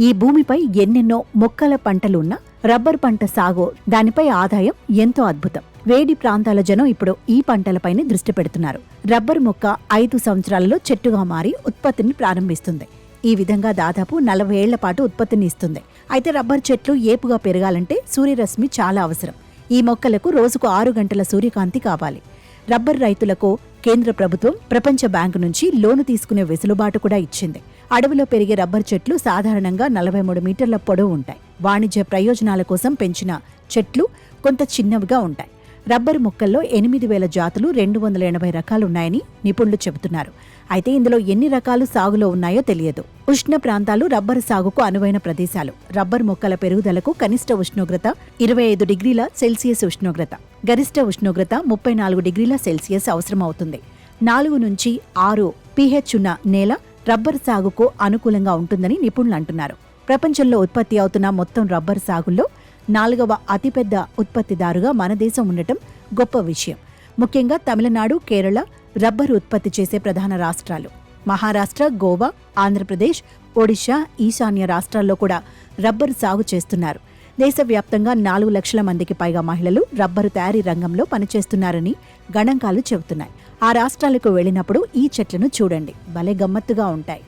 ఈ భూమిపై ఎన్నెన్నో మొక్కల పంటలున్న రబ్బర్ పంట సాగు, దానిపై ఆదాయం ఎంతో అద్భుతం. వేడి ప్రాంతాల జనం ఇప్పుడు ఈ పంటలపైనే దృష్టి పెడుతున్నారు. రబ్బర్ మొక్క 5 సంవత్సరాలలో చెట్టుగా మారి ఉత్పత్తిని ప్రారంభిస్తుంది. ఈ విధంగా దాదాపు 40 ఏళ్ల పాటు ఉత్పత్తిని ఇస్తుంది. అయితే రబ్బర్ చెట్లు ఏపుగా పెరగాలంటే సూర్యరశ్మి చాలా అవసరం. ఈ మొక్కలకు రోజుకు 6 గంటల సూర్యకాంతి కావాలి. రబ్బర్ రైతులకు కేంద్ర ప్రభుత్వం ప్రపంచ బ్యాంకు నుంచి లోను తీసుకునే వెసులుబాటు కూడా ఇచ్చింది. అడవిలో పెరిగే రబ్బర్ చెట్లు సాధారణంగా 43 మీటర్ల పొడవు ఉంటాయి. వాణిజ్య ప్రయోజనాల కోసం పెంచిన చెట్లు కొంత చిన్నవిగా ఉంటాయి. రబ్బర్ మొక్కల్లో 8,000 జాతులు, 280 రకాలున్నాయని నిపుణులు చెబుతున్నారు. అయితే ఇందులో ఎన్ని రకాలు సాగులో ఉన్నాయో తెలియదు. ఉష్ణ ప్రాంతాలు రబ్బర్ సాగుకు అనువైన ప్రదేశాలు. రబ్బర్ మొక్కల పెరుగుదలకు కనిష్ట ఉష్ణోగ్రత 25 డిగ్రీల సెల్సియస్ ఉష్ణోగ్రత, గరిష్ట ఉష్ణోగ్రత 34 డిగ్రీల సెల్సియస్ అవసరమవుతుంది. 4 నుంచి 6 pH ఉన్న నేల రబ్బర్ సాగుకు అనుకూలంగా ఉంటుందని నిపుణులు అంటున్నారు. ప్రపంచంలో ఉత్పత్తి అవుతున్న మొత్తం రబ్బర్ సాగుల్లో 4వ అతిపెద్ద ఉత్పత్తిదారుగా మన దేశం ఉండటం గొప్ప విషయం. ముఖ్యంగా తమిళనాడు, కేరళ రబ్బరు ఉత్పత్తి చేసే ప్రధాన రాష్ట్రాలు. మహారాష్ట్ర, గోవా, ఆంధ్రప్రదేశ్, ఒడిశా, ఈశాన్య రాష్ట్రాల్లో కూడా రబ్బరు సాగు చేస్తున్నారు. దేశవ్యాప్తంగా 4 లక్షల మందికి పైగా మహిళలు రబ్బరు తయారీ రంగంలో పనిచేస్తున్నారని గణాంకాలు చెబుతున్నాయి. ఆ రాష్ట్రాలకు వెళ్ళినప్పుడు ఈ చెట్లను చూడండి, భలే గమ్మత్తుగా ఉంటాయి.